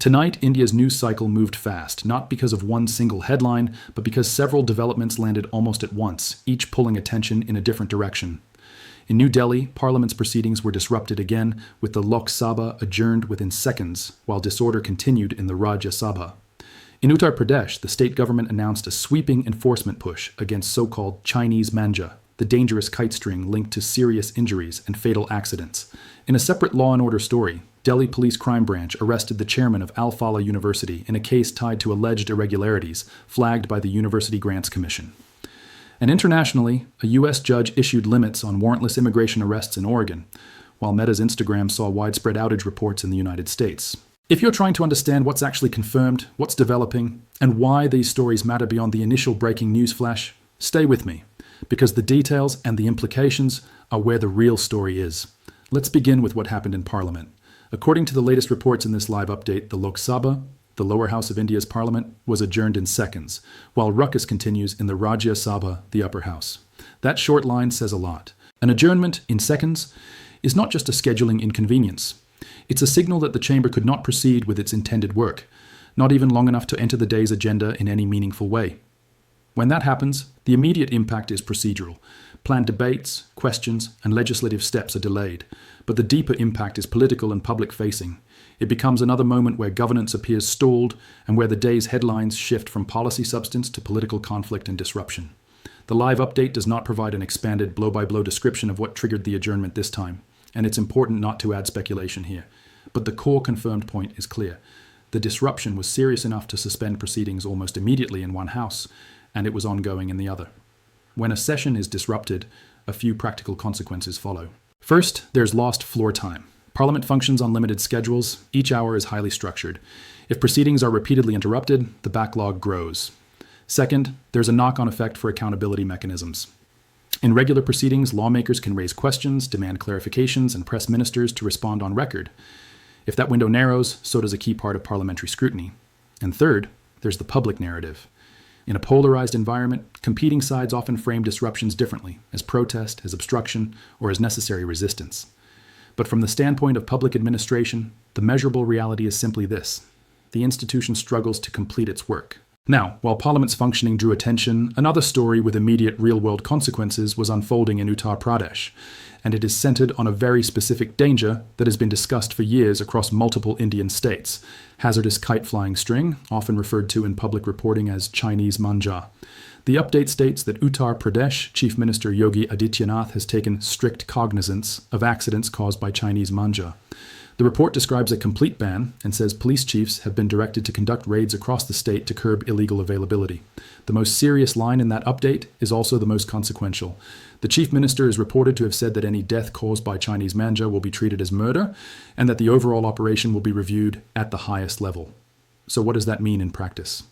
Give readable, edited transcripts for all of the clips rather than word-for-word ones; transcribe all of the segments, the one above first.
Tonight, India's news cycle moved fast, not because of one single headline, but because several developments landed almost at once, each pulling attention in a different direction. In New Delhi, Parliament's proceedings were disrupted again, with the Lok Sabha adjourned within seconds, while disorder continued in the Rajya Sabha. In Uttar Pradesh, the state government announced a sweeping enforcement push against so-called Chinese Manjha, the dangerous kite string linked to serious injuries and fatal accidents. In a separate Law and Order story, Delhi Police Crime Branch arrested the chairman of Al Fallah University in a case tied to alleged irregularities flagged by the University Grants Commission. And internationally, a U.S. judge issued limits on warrantless immigration arrests in Oregon, while Meta's Instagram saw widespread outage reports in the United States. If you're trying to understand what's actually confirmed, what's developing, and why these stories matter beyond the initial breaking news flash, stay with me, because the details and the implications are where the real story is. Let's begin with what happened in Parliament. According to the latest reports in this live update, the Lok Sabha, the lower house of India's parliament, was adjourned in seconds, while ruckus continues in the Rajya Sabha, the upper house. That short line says a lot. An adjournment in seconds is not just a scheduling inconvenience. It's a signal that the chamber could not proceed with its intended work, not even long enough to enter the day's agenda in any meaningful way. When that happens, the immediate impact is procedural. Planned debates, questions, and legislative steps are delayed, but the deeper impact is political and public-facing. It becomes another moment where governance appears stalled and where the day's headlines shift from policy substance to political conflict and disruption. The live update does not provide an expanded blow-by-blow description of what triggered the adjournment this time, and it's important not to add speculation here. But the core confirmed point is clear. The disruption was serious enough to suspend proceedings almost immediately in one house, and it was ongoing in the other. When a session is disrupted, a few practical consequences follow. First, there's lost floor time. Parliament functions on limited schedules. Each hour is highly structured. If proceedings are repeatedly interrupted, the backlog grows. Second, there's a knock-on effect for accountability mechanisms. In regular proceedings, lawmakers can raise questions, demand clarifications, and press ministers to respond on record. If that window narrows, so does a key part of parliamentary scrutiny. And third, there's the public narrative. In a polarized environment, competing sides often frame disruptions differently, as protest, as obstruction, or as necessary resistance. But from the standpoint of public administration, the measurable reality is simply this: the institution struggles to complete its work. Now, while Parliament's functioning drew attention, another story with immediate real-world consequences was unfolding in Uttar Pradesh, and it is centered on a very specific danger that has been discussed for years across multiple Indian states: hazardous kite-flying string, often referred to in public reporting as Chinese Manjha. The update states that Uttar Pradesh Chief Minister Yogi Adityanath has taken strict cognizance of accidents caused by Chinese Manjha. The report describes a complete ban and says police chiefs have been directed to conduct raids across the state to curb illegal availability. The most serious line in that update is also the most consequential. The chief minister is reported to have said that any death caused by Chinese Manjha will be treated as murder, and that the overall operation will be reviewed at the highest level. So what does that mean in practice?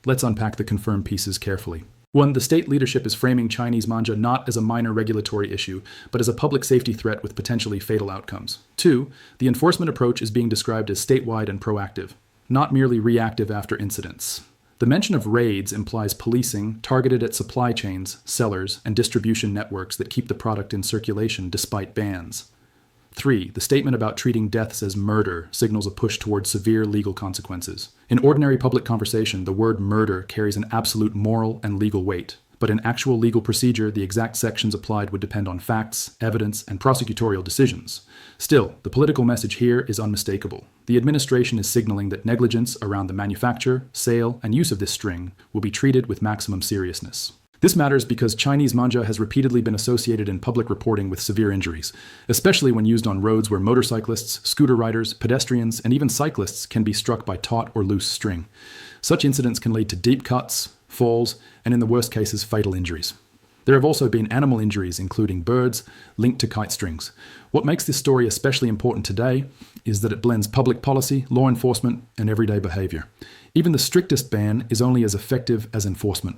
Let's unpack the confirmed pieces carefully. 1. The state leadership is framing Chinese Manjha not as a minor regulatory issue, but as a public safety threat with potentially fatal outcomes. 2. The enforcement approach is being described as statewide and proactive, not merely reactive after incidents. The mention of raids implies policing targeted at supply chains, sellers, and distribution networks that keep the product in circulation despite bans. 3. The statement about treating deaths as murder signals a push towards severe legal consequences. In ordinary public conversation, the word murder carries an absolute moral and legal weight. But in actual legal procedure, the exact sections applied would depend on facts, evidence, and prosecutorial decisions. Still, the political message here is unmistakable. The administration is signaling that negligence around the manufacture, sale, and use of this string will be treated with maximum seriousness. This matters because Chinese Manjha has repeatedly been associated in public reporting with severe injuries, especially when used on roads where motorcyclists, scooter riders, pedestrians, and even cyclists can be struck by taut or loose string. Such incidents can lead to deep cuts, falls, and in the worst cases, fatal injuries. There have also been animal injuries, including birds, linked to kite strings. What makes this story especially important today is that it blends public policy, law enforcement, and everyday behavior. Even the strictest ban is only as effective as enforcement,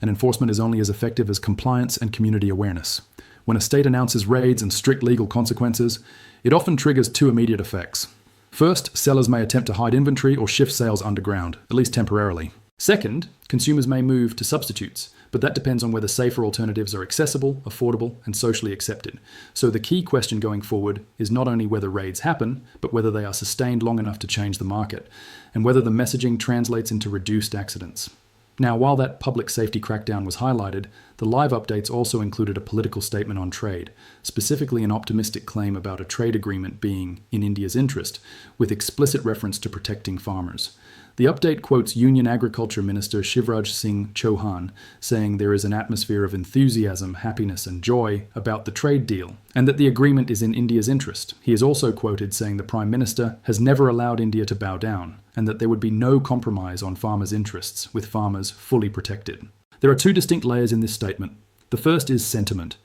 and enforcement is only as effective as compliance and community awareness. When a state announces raids and strict legal consequences, it often triggers two immediate effects. First, sellers may attempt to hide inventory or shift sales underground, at least temporarily. Second, consumers may move to substitutes, but that depends on whether safer alternatives are accessible, affordable, and socially accepted. So the key question going forward is not only whether raids happen, but whether they are sustained long enough to change the market, and whether the messaging translates into reduced accidents. Now, while that public safety crackdown was highlighted, the live updates also included a political statement on trade, specifically an optimistic claim about a trade agreement being in India's interest, with explicit reference to protecting farmers. The update quotes Union Agriculture Minister Shivraj Singh Chauhan, saying there is an atmosphere of enthusiasm, happiness, and joy about the trade deal, and that the agreement is in India's interest. He is also quoted saying the Prime Minister has never allowed India to bow down, and that there would be no compromise on farmers' interests, with farmers fully protected. There are two distinct layers in this statement. The first is sentiment.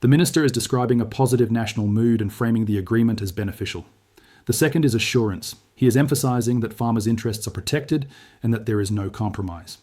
The minister is describing a positive national mood and framing the agreement as beneficial. The second is assurance. He is emphasizing that farmers' interests are protected and that there is no compromise.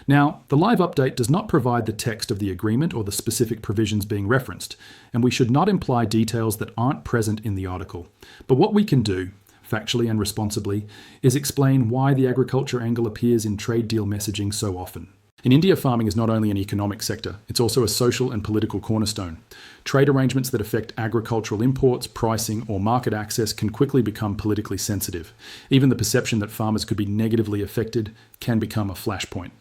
Now, the live update does not provide the text of the agreement or the specific provisions being referenced, and we should not imply details that aren't present in the article. But what we can do, factually and responsibly, is explain why the agriculture angle appears in trade deal messaging so often. In India, farming is not only an economic sector, it's also a social and political cornerstone. Trade arrangements that affect agricultural imports, pricing, or market access can quickly become politically sensitive. Even the perception that farmers could be negatively affected can become a flashpoint.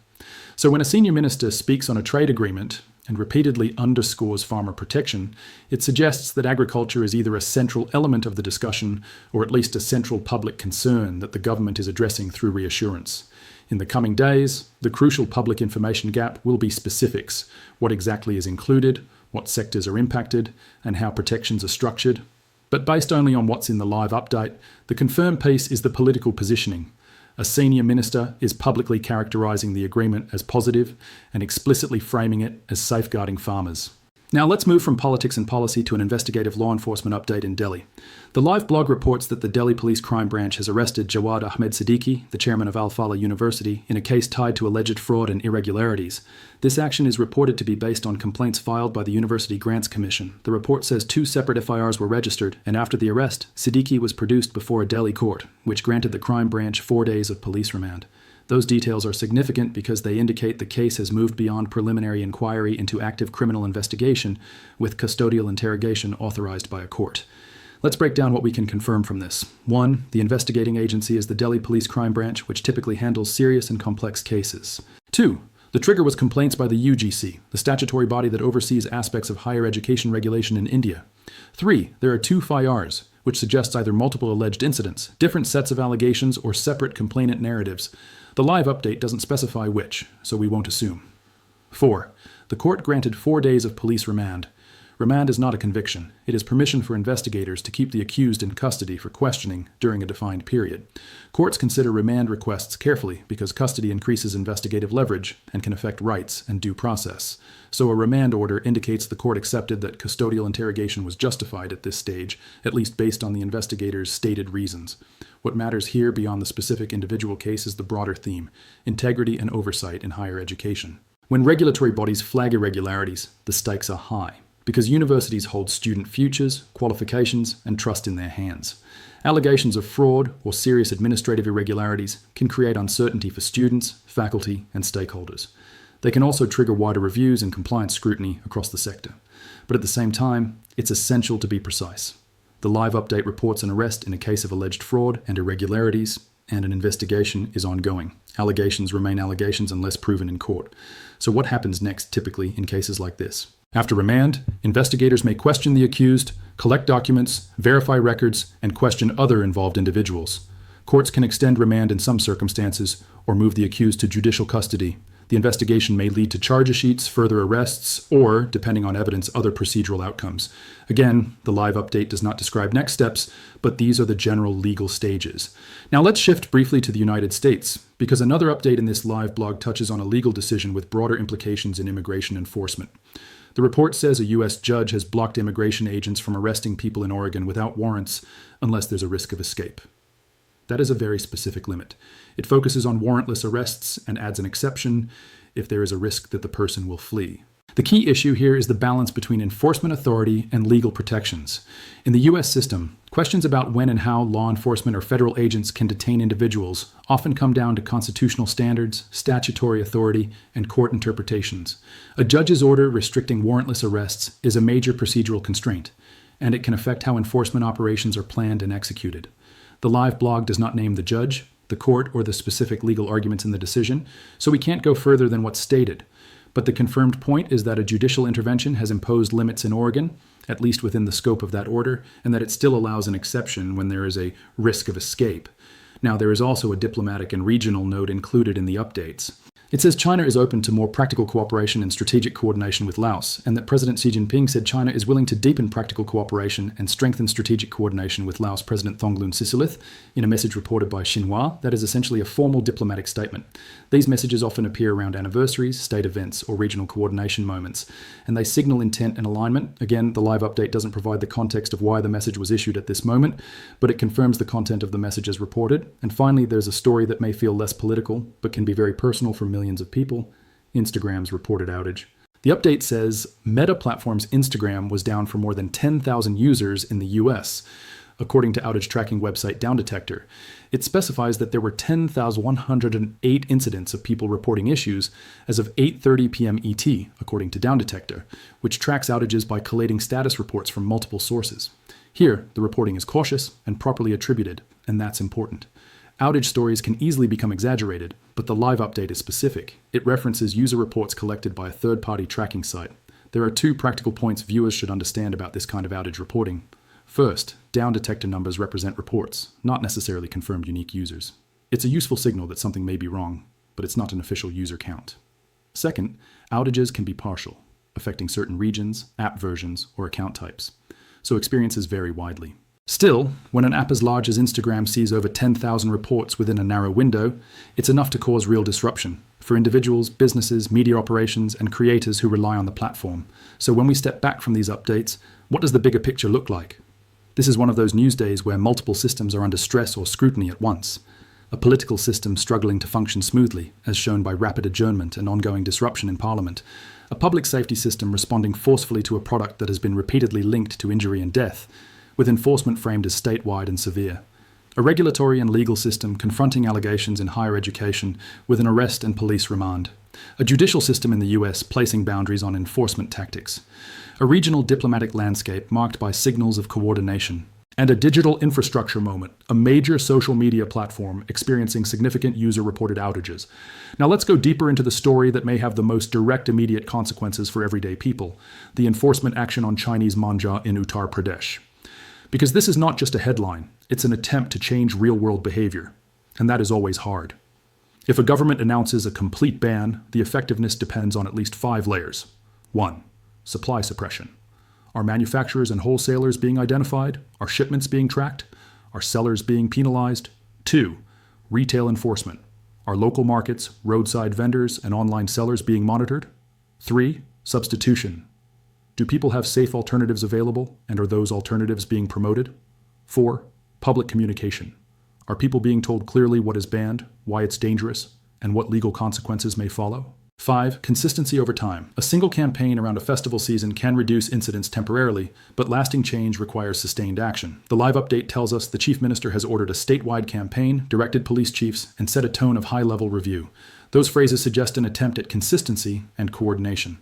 So when a senior minister speaks on a trade agreement and repeatedly underscores farmer protection, it suggests that agriculture is either a central element of the discussion or at least a central public concern that the government is addressing through reassurance. In the coming days, the crucial public information gap will be specifics: what exactly is included, what sectors are impacted, and how protections are structured. But based only on what's in the live update, the confirmed piece is the political positioning. A senior minister is publicly characterising the agreement as positive and explicitly framing it as safeguarding farmers. Now let's move from politics and policy to an investigative law enforcement update in Delhi. The live blog reports that the Delhi Police Crime Branch has arrested Jawad Ahmed Siddiqui, the chairman of Al Falah University, in a case tied to alleged fraud and irregularities. This action is reported to be based on complaints filed by the University Grants Commission. The report says 2 separate FIRs were registered, and after the arrest, Siddiqui was produced before a Delhi court, which granted the crime branch 4 days of police remand. Those details are significant because they indicate the case has moved beyond preliminary inquiry into active criminal investigation, with custodial interrogation authorized by a court. Let's break down what we can confirm from this. 1. The investigating agency is the Delhi Police Crime Branch, which typically handles serious and complex cases. 2. The trigger was complaints by the UGC, the statutory body that oversees aspects of higher education regulation in India. 3. There are 2 FIRs, which suggests either multiple alleged incidents, different sets of allegations, or separate complainant narratives. The live update doesn't specify which, so we won't assume. 4. The court granted 4 days of police remand. Remand is not a conviction. It is permission for investigators to keep the accused in custody for questioning during a defined period. Courts consider remand requests carefully because custody increases investigative leverage and can affect rights and due process. So a remand order indicates the court accepted that custodial interrogation was justified at this stage, at least based on the investigators' stated reasons. What matters here beyond the specific individual case is the broader theme: integrity and oversight in higher education. When regulatory bodies flag irregularities, the stakes are high, because universities hold student futures, qualifications, and trust in their hands. Allegations of fraud or serious administrative irregularities can create uncertainty for students, faculty, and stakeholders. They can also trigger wider reviews and compliance scrutiny across the sector. But at the same time, it's essential to be precise. The live update reports an arrest in a case of alleged fraud and irregularities, and an investigation is ongoing. Allegations remain allegations unless proven in court. So what happens next typically in cases like this? After remand, investigators may question the accused, collect documents, verify records, and question other involved individuals. Courts can extend remand in some circumstances or move the accused to judicial custody. The investigation may lead to charge sheets, further arrests, or, depending on evidence, other procedural outcomes. Again, the live update does not describe next steps, but these are the general legal stages. Now let's shift briefly to the United States, because another update in this live blog touches on a legal decision with broader implications in immigration enforcement. The report says a U.S. judge has blocked immigration agents from arresting people in Oregon without warrants unless there's a risk of escape. That is a very specific limit. It focuses on warrantless arrests and adds an exception if there is a risk that the person will flee. The key issue here is the balance between enforcement authority and legal protections. In the US system, questions about when and how law enforcement or federal agents can detain individuals often come down to constitutional standards, statutory authority, and court interpretations. A judge's order restricting warrantless arrests is a major procedural constraint, and it can affect how enforcement operations are planned and executed. The live blog does not name the judge, the court, or the specific legal arguments in the decision, so we can't go further than what's stated. But the confirmed point is that a judicial intervention has imposed limits in Oregon, at least within the scope of that order, and that it still allows an exception when there is a risk of escape. Now, there is also a diplomatic and regional note included in the updates. It says China is open to more practical cooperation and strategic coordination with Laos, and that President Xi Jinping said China is willing to deepen practical cooperation and strengthen strategic coordination with Laos President Thongloun Sisoulith in a message reported by Xinhua that is essentially a formal diplomatic statement. These messages often appear around anniversaries, state events, or regional coordination moments, and they signal intent and alignment. Again, the live update doesn't provide the context of why the message was issued at this moment, but it confirms the content of the message as reported. And finally, there's a story that may feel less political, but can be very personal for millions of people: Instagram's reported outage. The update says Meta Platform's Instagram was down for more than 10,000 users in the US, according to outage tracking website Down Detector. It specifies that there were 10,108 incidents of people reporting issues as of 8:30 p.m. ET, according to Down Detector, which tracks outages by collating status reports from multiple sources. Here, the reporting is cautious and properly attributed, and that's important. Outage stories can easily become exaggerated, but the live update is specific. It references user reports collected by a third-party tracking site. There are two practical points viewers should understand about this kind of outage reporting. First, Down Detector numbers represent reports, not necessarily confirmed unique users. It's a useful signal that something may be wrong, but it's not an official user count. Second, outages can be partial, affecting certain regions, app versions, or account types, so experiences vary widely. Still, when an app as large as Instagram sees over 10,000 reports within a narrow window, it's enough to cause real disruption for individuals, businesses, media operations, and creators who rely on the platform. So when we step back from these updates, what does the bigger picture look like? This is one of those news days where multiple systems are under stress or scrutiny at once. A political system struggling to function smoothly, as shown by rapid adjournment and ongoing disruption in Parliament. A public safety system responding forcefully to a product that has been repeatedly linked to injury and death, with enforcement framed as statewide and severe. A regulatory and legal system confronting allegations in higher education with an arrest and police remand. A judicial system in the US placing boundaries on enforcement tactics. A regional diplomatic landscape marked by signals of coordination. And a digital infrastructure moment, a major social media platform experiencing significant user-reported outages. Now let's go deeper into the story that may have the most direct immediate consequences for everyday people: the enforcement action on Chinese Manjha in Uttar Pradesh. Because this is not just a headline, it's an attempt to change real-world behavior, and that is always hard. If a government announces a complete ban, the effectiveness depends on at least 5 layers. 1. Supply suppression. Are manufacturers and wholesalers being identified? Are shipments being tracked? Are sellers being penalized? 2. Retail enforcement. Are local markets, roadside vendors, and online sellers being monitored? 3. Substitution. Do people have safe alternatives available, and are those alternatives being promoted? 4. Public communication. Are people being told clearly what is banned, why it's dangerous, and what legal consequences may follow? 5. Consistency over time. A single campaign around a festival season can reduce incidents temporarily, but lasting change requires sustained action. The live update tells us the Chief Minister has ordered a statewide campaign, directed police chiefs, and set a tone of high-level review. Those phrases suggest an attempt at consistency and coordination.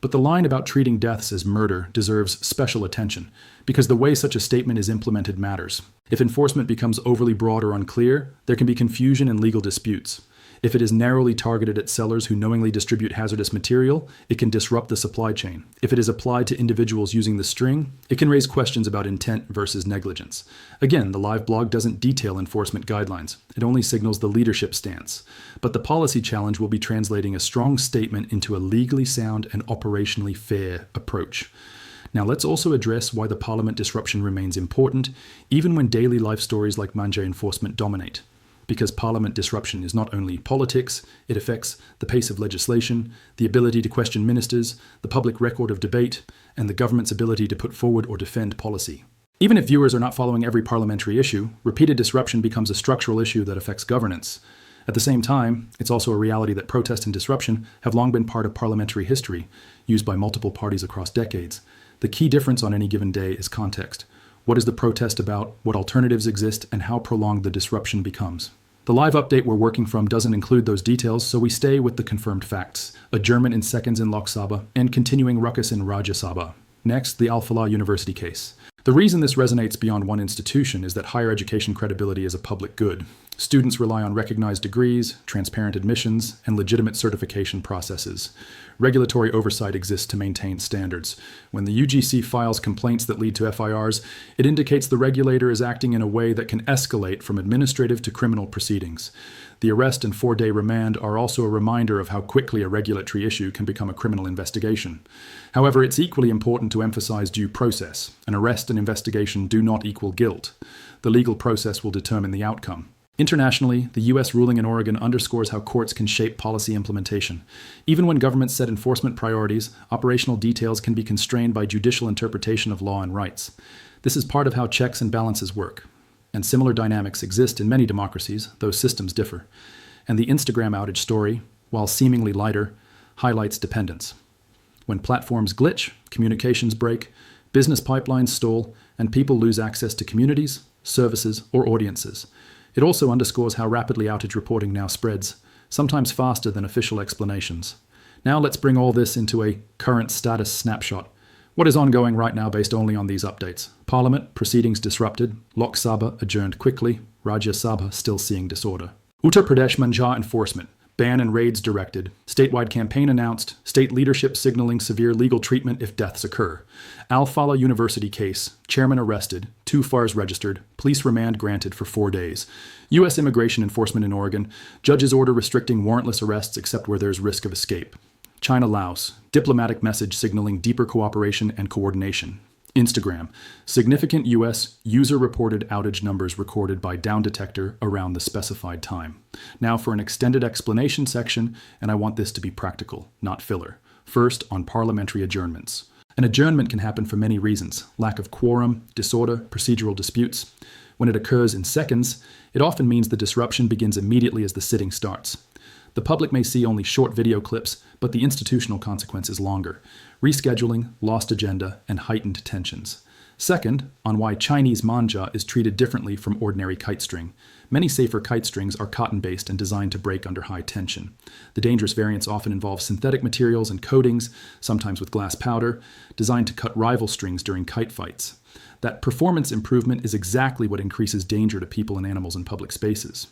But the line about treating deaths as murder deserves special attention, because the way such a statement is implemented matters. If enforcement becomes overly broad or unclear, there can be confusion and legal disputes. If it is narrowly targeted at sellers who knowingly distribute hazardous material, it can disrupt the supply chain. If it is applied to individuals using the string, it can raise questions about intent versus negligence. Again, the live blog doesn't detail enforcement guidelines. It only signals the leadership stance. But the policy challenge will be translating a strong statement into a legally sound and operationally fair approach. Now let's also address why the Parliament disruption remains important, even when daily life stories like Manjha enforcement dominate. Because Parliament disruption is not only politics, it affects the pace of legislation, the ability to question ministers, the public record of debate, and the government's ability to put forward or defend policy. Even if viewers are not following every parliamentary issue, repeated disruption becomes a structural issue that affects governance. At the same time, it's also a reality that protest and disruption have long been part of parliamentary history, used by multiple parties across decades. The key difference on any given day is context. What is the protest about, what alternatives exist, and how prolonged the disruption becomes. The live update we're working from doesn't include those details, so we stay with the confirmed facts. Adjournment in seconds in Lok Sabha, and continuing ruckus in Rajya Sabha. Next, the Al Falah University case. The reason this resonates beyond one institution is that higher education credibility is a public good. Students rely on recognized degrees, transparent admissions, and legitimate certification processes. Regulatory oversight exists to maintain standards. When the UGC files complaints that lead to FIRs, it indicates the regulator is acting in a way that can escalate from administrative to criminal proceedings. The arrest and 4-day remand are also a reminder of how quickly a regulatory issue can become a criminal investigation. However, it's equally important to emphasize due process. An arrest and investigation do not equal guilt. The legal process will determine the outcome. Internationally, the U.S. ruling in Oregon underscores how courts can shape policy implementation. Even when governments set enforcement priorities, operational details can be constrained by judicial interpretation of law and rights. This is part of how checks and balances work. And similar dynamics exist in many democracies, though systems differ. And the Instagram outage story, while seemingly lighter, highlights dependence. When platforms glitch, communications break, business pipelines stall, and people lose access to communities, services, or audiences. It also underscores how rapidly outage reporting now spreads, sometimes faster than official explanations. Now let's bring all this into a current status snapshot. What is ongoing right now based only on these updates? Parliament, proceedings disrupted. Lok Sabha adjourned quickly. Rajya Sabha still seeing disorder. Uttar Pradesh Manjha enforcement. Ban and raids directed. Statewide campaign announced. State leadership signaling severe legal treatment if deaths occur. Al Falah University case. Chairman arrested. 2 FARs registered. Police remand granted for 4 days. U.S. immigration enforcement in Oregon. Judge's order restricting warrantless arrests except where there's risk of escape. China-Laos. Diplomatic message signaling deeper cooperation and coordination. Instagram. Significant U.S. user-reported outage numbers recorded by Down Detector around the specified time. Now for an extended explanation section, and I want this to be practical, not filler. First, on parliamentary adjournments. An adjournment can happen for many reasons: lack of quorum, disorder, procedural disputes. When it occurs in seconds, it often means the disruption begins immediately as the sitting starts. The public may see only short video clips, but the institutional consequence is longer: rescheduling, lost agenda, and heightened tensions. Second, on why Chinese Manjha is treated differently from ordinary kite string. Many safer kite strings are cotton-based and designed to break under high tension. The dangerous variants often involve synthetic materials and coatings, sometimes with glass powder, designed to cut rival strings during kite fights. That performance improvement is exactly what increases danger to people and animals in public spaces.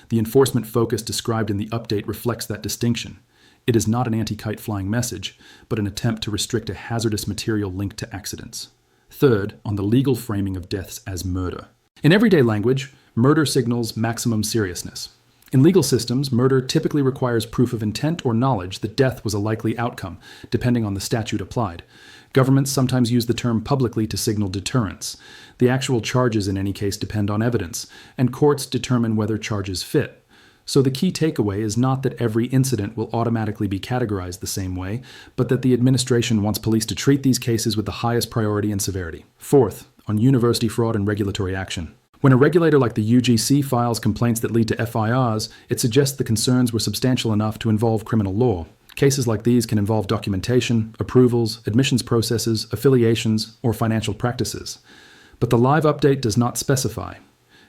The enforcement focus described in the update reflects that distinction. It is not an anti-kite flying message, but an attempt to restrict a hazardous material linked to accidents. Third, on the legal framing of deaths as murder. In everyday language, murder signals maximum seriousness. In legal systems, murder typically requires proof of intent or knowledge that death was a likely outcome, depending on the statute applied. Governments sometimes use the term publicly to signal deterrence. The actual charges in any case depend on evidence, and courts determine whether charges fit. So the key takeaway is not that every incident will automatically be categorized the same way, but that the administration wants police to treat these cases with the highest priority and severity. Fourth, on university fraud and regulatory action. When a regulator like the UGC files complaints that lead to FIRs, it suggests the concerns were substantial enough to involve criminal law. Cases like these can involve documentation, approvals, admissions processes, affiliations, or financial practices. But the live update does not specify.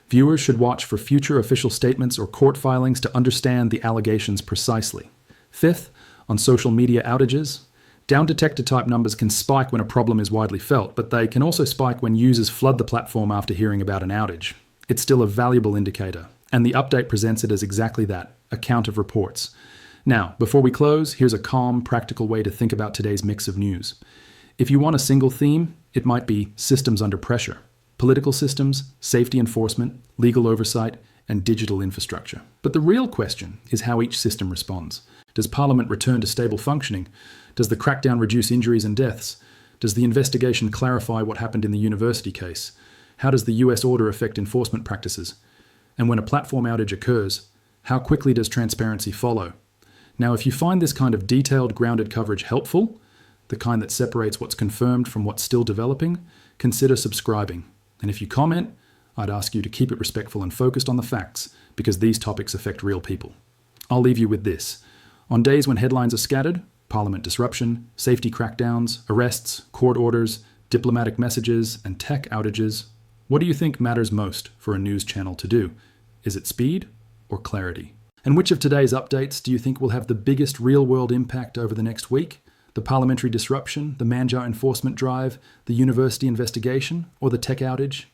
Viewers should watch for future official statements or court filings to understand the allegations precisely. Fifth, on social media outages. Down Detector type numbers can spike when a problem is widely felt, but they can also spike when users flood the platform after hearing about an outage. It's still a valuable indicator, and the update presents it as exactly that, a count of reports. Now, before we close, here's a calm, practical way to think about today's mix of news. If you want a single theme, it might be systems under pressure. Political systems, safety enforcement, legal oversight, and digital infrastructure. But the real question is how each system responds. Does Parliament return to stable functioning? Does the crackdown reduce injuries and deaths? Does the investigation clarify what happened in the university case? How does the US order affect enforcement practices? And when a platform outage occurs, how quickly does transparency follow? Now, if you find this kind of detailed, grounded coverage helpful, the kind that separates what's confirmed from what's still developing, consider subscribing. And if you comment, I'd ask you to keep it respectful and focused on the facts, because these topics affect real people. I'll leave you with this. On days when headlines are scattered, Parliament disruption, safety crackdowns, arrests, court orders, diplomatic messages, and tech outages, what do you think matters most for a news channel to do? Is it speed or clarity? And which of today's updates do you think will have the biggest real-world impact over the next week? The parliamentary disruption, the Manjha enforcement drive, the university investigation, or the tech outage?